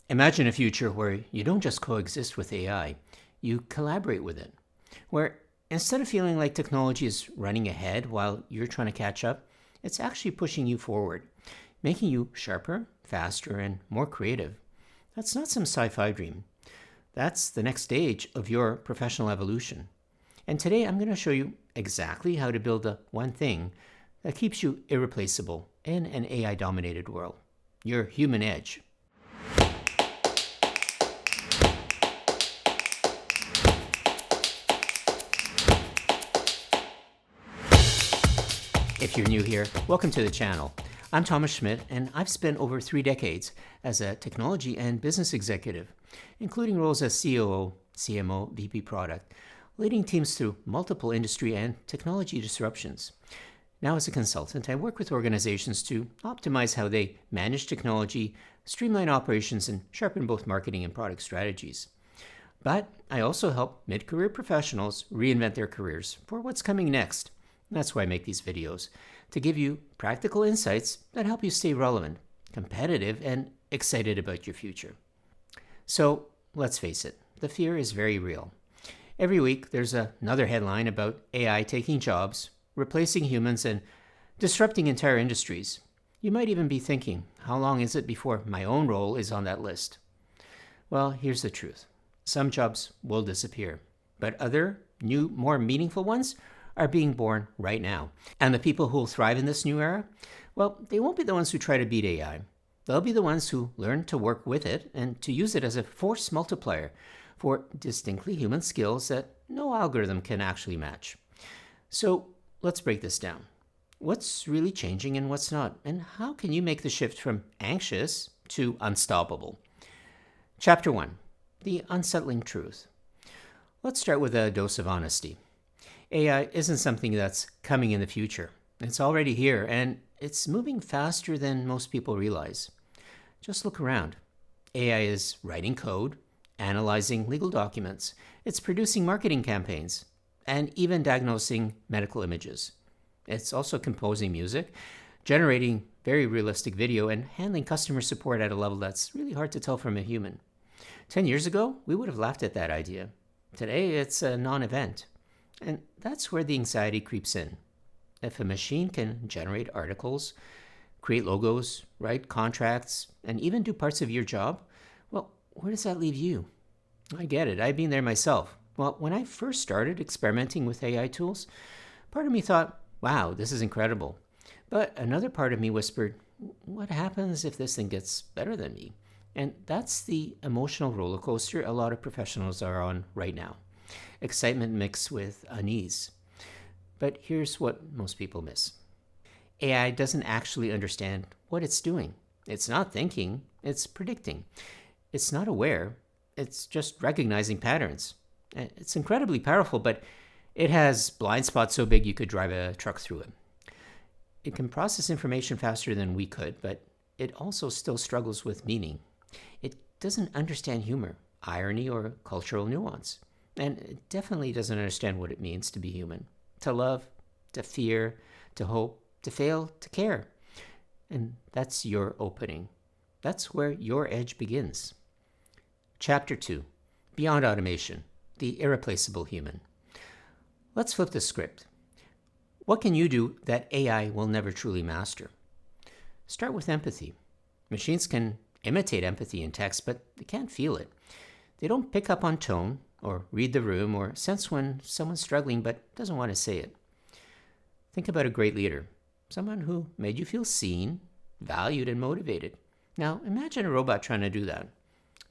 Imagine a future where you don't just coexist with AI, you collaborate with it. Where instead of feeling like technology is running ahead while you're trying to catch up, it's actually pushing you forward, making you sharper, faster, and more creative. That's not some sci fi dream. That's the next stage of your professional evolution. And today I'm going to show you exactly how to build the one thing that keeps you irreplaceable in an AI dominated world, your human edge. If you're new here, welcome to the channel. I'm Thomas Schmidt, and I've spent over 3 decades as a technology and business executive, including roles as COO, CMO, VP product, leading teams through multiple industry and technology disruptions. Now, as a consultant, I work with organizations to optimize how they manage technology, streamline operations, and sharpen both marketing and product strategies. But I also help mid-career professionals reinvent their careers for what's coming next. That's why I make these videos, to give you practical insights that help you stay relevant, competitive, and excited about your future. So let's face it, the fear is very real. Every week there's another headline about AI taking jobs, replacing humans, and disrupting entire industries. You might even be thinking, how long is it before my own role is on that list? Well, here's the truth. Some jobs will disappear, but other, new, more meaningful ones are being born right now. And the people who will thrive in this new era, well, they won't be the ones who try to beat AI. They'll be the ones who learn to work with it and to use it as a force multiplier for distinctly human skills that no algorithm can actually match. So let's break this down. What's really changing and what's not? And how can you make the shift from anxious to unstoppable? Chapter 1, the unsettling truth. Let's start with a dose of honesty. AI isn't something that's coming in the future. It's already here, and it's moving faster than most people realize. Just look around. AI is writing code, analyzing legal documents, it's producing marketing campaigns, and even diagnosing medical images. It's also composing music, generating very realistic video, and handling customer support at a level that's really hard to tell from a human. 10 years ago, we would have laughed at that idea. Today, it's a non-event. And that's where the anxiety creeps in. If a machine can generate articles, create logos, write contracts, and even do parts of your job, well, where does that leave you? I get it. I've been there myself. Well, when I first started experimenting with AI tools, part of me thought, wow, this is incredible. But another part of me whispered, what happens if this thing gets better than me? And that's the emotional roller coaster a lot of professionals are on right now. Excitement mixed with unease. But here's what most people miss. AI doesn't actually understand what it's doing. It's not thinking, it's predicting. It's not aware, it's just recognizing patterns. It's incredibly powerful, but it has blind spots so big you could drive a truck through it. It can process information faster than we could, but it also still struggles with meaning. It doesn't understand humor, irony, or cultural nuance. And it definitely doesn't understand what it means to be human, to love, to fear, to hope, to fail, to care. And that's your opening. That's where your edge begins. Chapter 2, Beyond Automation, the Irreplaceable Human. Let's flip the script. What can you do that AI will never truly master? Start with empathy. Machines can imitate empathy in text, but they can't feel it. They don't pick up on tone, or read the room, or sense when someone's struggling but doesn't want to say it. Think about a great leader, someone who made you feel seen, valued, and motivated. Now, imagine a robot trying to do that.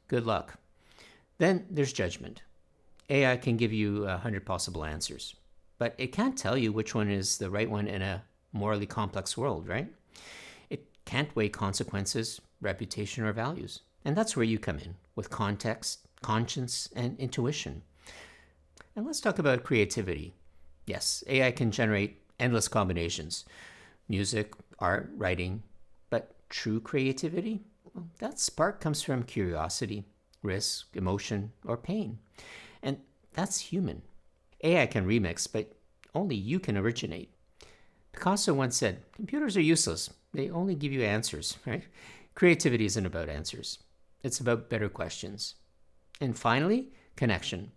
Good luck. Then there's judgment. AI can give you 100 possible answers, but it can't tell you which one is the right one in a morally complex world, right? It can't weigh consequences, reputation, or values. And that's where you come in, with context, conscience, and intuition. And let's talk about creativity. Yes, AI can generate endless combinations, music, art, writing, but true creativity? Well, that spark comes from curiosity, risk, emotion, or pain. And that's human. AI can remix, but only you can originate. Picasso once said, computers are useless. They only give you answers, right? Creativity isn't about answers. It's about better questions. And finally, connection.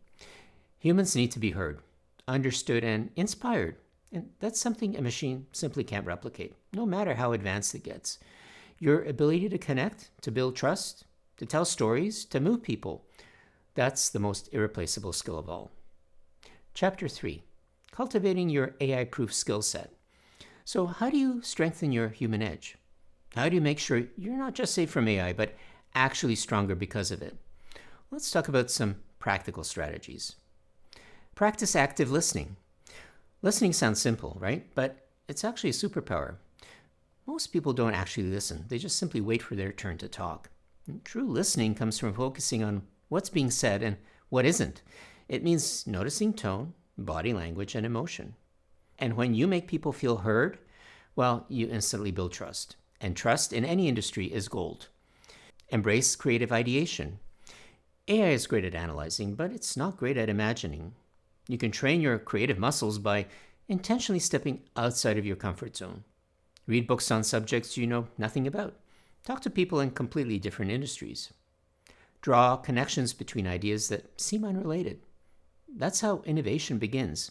Humans need to be heard, understood, and inspired. And that's something a machine simply can't replicate, no matter how advanced it gets. Your ability to connect, to build trust, to tell stories, to move people, that's the most irreplaceable skill of all. Chapter 3, Cultivating Your AI-Proof Skill Set. So how do you strengthen your human edge? How do you make sure you're not just safe from AI, but actually stronger because of it? Let's talk about some practical strategies. Practice active listening. Listening sounds simple, right? But it's actually a superpower. Most people don't actually listen. They just simply wait for their turn to talk. And true listening comes from focusing on what's being said and what isn't. It means noticing tone, body language, and emotion. And when you make people feel heard, well, you instantly build trust. And trust in any industry is gold. Embrace creative ideation. AI is great at analyzing, but it's not great at imagining. You can train your creative muscles by intentionally stepping outside of your comfort zone. Read books on subjects you know nothing about. Talk to people in completely different industries. Draw connections between ideas that seem unrelated. That's how innovation begins,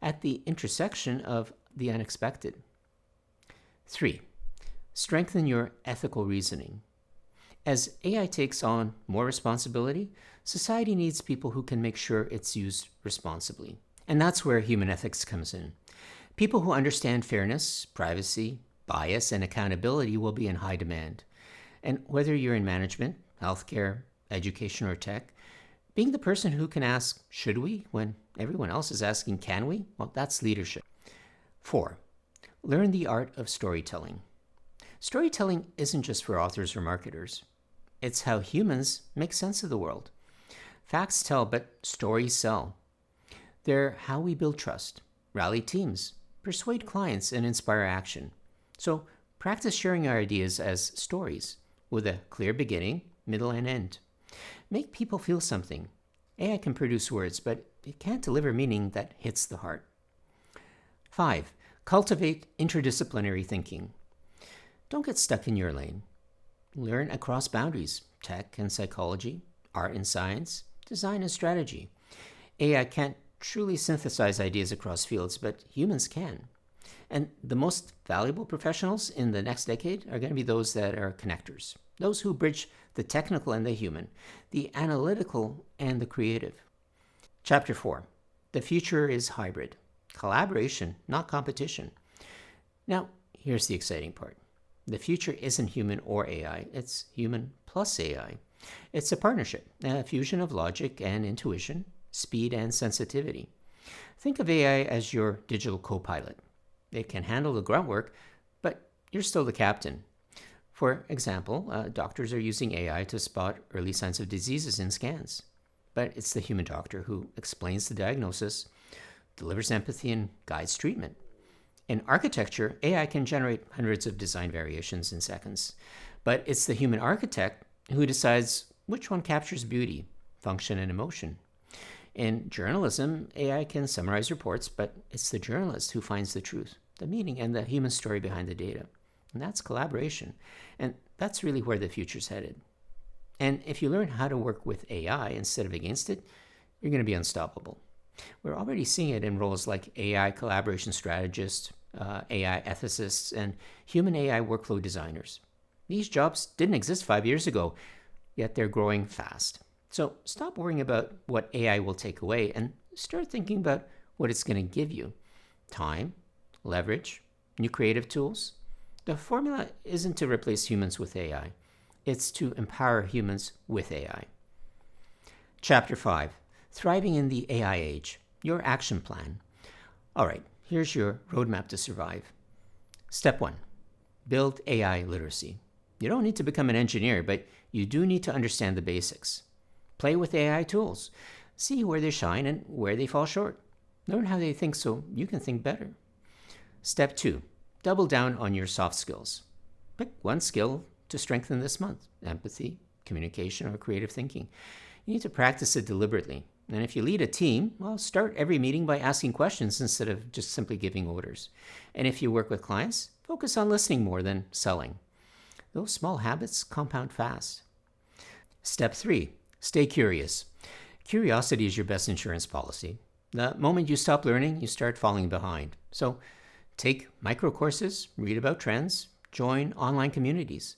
at the intersection of the unexpected. 3. Strengthen your ethical reasoning. As AI takes on more responsibility, society needs people who can make sure it's used responsibly. And that's where human ethics comes in. People who understand fairness, privacy, bias, and accountability will be in high demand. And whether you're in management, healthcare, education, or tech, being the person who can ask, should we, when everyone else is asking, can we? Well, that's leadership. 4. Learn the art of storytelling. Storytelling isn't just for authors or marketers. It's how humans make sense of the world. Facts tell, but stories sell. They're how we build trust, rally teams, persuade clients, and inspire action. So practice sharing our ideas as stories with a clear beginning, middle, and end. Make people feel something. AI can produce words, but it can't deliver meaning that hits the heart. 5. Cultivate interdisciplinary thinking. Don't get stuck in your lane. Learn across boundaries, tech and psychology, art and science, design and strategy. AI can't truly synthesize ideas across fields, but humans can. And the most valuable professionals in the next decade are going to be those that are connectors, those who bridge the technical and the human, the analytical and the creative. Chapter 4. The future is hybrid. Collaboration, not competition. Now, here's the exciting part. The future isn't human or AI, it's human plus AI. It's a partnership, a fusion of logic and intuition, speed and sensitivity. Think of AI as your digital co-pilot. It can handle the grunt work, but you're still the captain. For example, doctors are using AI to spot early signs of diseases in scans. But it's the human doctor who explains the diagnosis, delivers empathy, and guides treatment. In architecture, AI can generate hundreds of design variations in seconds. But it's the human architect who decides which one captures beauty, function, and emotion. In journalism, AI can summarize reports, but it's the journalist who finds the truth, the meaning, and the human story behind the data. And that's collaboration. And that's really where the future's headed. And if you learn how to work with AI instead of against it, you're going to be unstoppable. We're already seeing it in roles like AI collaboration strategists, AI ethicists, and human AI workflow designers. These jobs didn't exist 5 years ago, yet they're growing fast. So stop worrying about what AI will take away and start thinking about what it's going to give you. Time, leverage, new creative tools. The formula isn't to replace humans with AI. It's to empower humans with AI. Chapter 5, Thriving in the AI Age, Your Action Plan. All right, here's your roadmap to survive. Step 1, build AI literacy. You don't need to become an engineer, but you do need to understand the basics. Play with AI tools. See where they shine and where they fall short. Learn how they think so you can think better. Step 2, double down on your soft skills. Pick one skill to strengthen this month: empathy, communication, or creative thinking. You need to practice it deliberately. And if you lead a team, well, start every meeting by asking questions instead of just simply giving orders. And if you work with clients, focus on listening more than selling. Those small habits compound fast. Step 3. Stay curious. Curiosity is your best insurance policy. The moment you stop learning, you start falling behind. So take micro courses, read about trends, join online communities.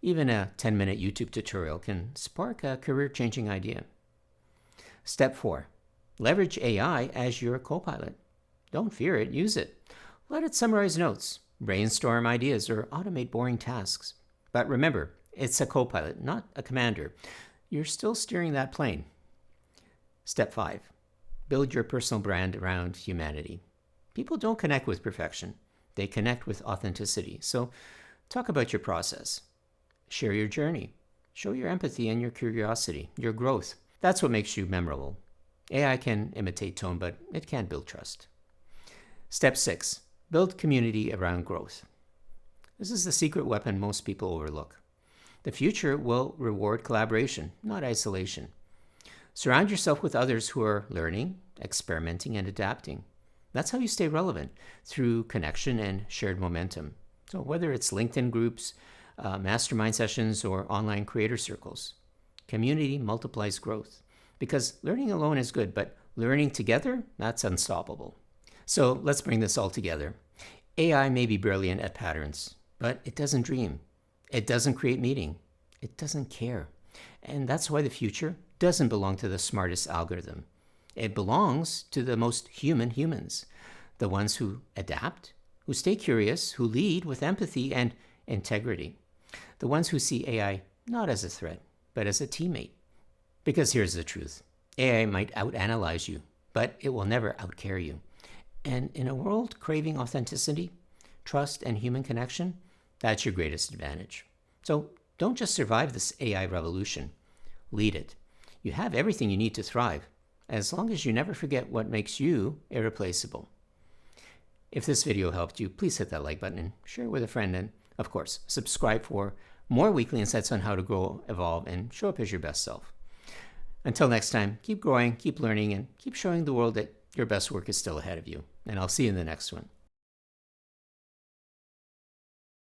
Even a 10-minute YouTube tutorial can spark a career-changing idea. Step 4. Leverage AI as your co-pilot. Don't fear it, use it. Let it summarize notes, brainstorm ideas, or automate boring tasks. But remember, it's a co-pilot, not a commander. You're still steering that plane. Step 5. Build your personal brand around humanity. People don't connect with perfection. They connect with authenticity. So talk about your process. Share your journey. Show your empathy and your curiosity, your growth. That's what makes you memorable. AI can imitate tone, but it can't build trust. Step 6. Build community around growth. This is the secret weapon most people overlook. The future will reward collaboration, not isolation. Surround yourself with others who are learning, experimenting, and adapting. That's how you stay relevant, through connection and shared momentum. So whether it's LinkedIn groups, mastermind sessions, or online creator circles, community multiplies growth. Because learning alone is good, but learning together, that's unstoppable. So let's bring this all together. AI may be brilliant at patterns, but it doesn't dream. It doesn't create meaning. It doesn't care. And that's why the future doesn't belong to the smartest algorithm. It belongs to the most human humans, the ones who adapt, who stay curious, who lead with empathy and integrity, the ones who see AI not as a threat, but as a teammate. Because here's the truth. AI might outanalyze you, but it will never outcare you. And in a world craving authenticity, trust, and human connection, that's your greatest advantage. So don't just survive this AI revolution. Lead it. You have everything you need to thrive, as long as you never forget what makes you irreplaceable. If this video helped you, please hit that like button and share it with a friend. And of course, subscribe for more weekly insights on how to grow, evolve, and show up as your best self. Until next time, keep growing, keep learning, and keep showing the world that your best work is still ahead of you. And I'll see you in the next one.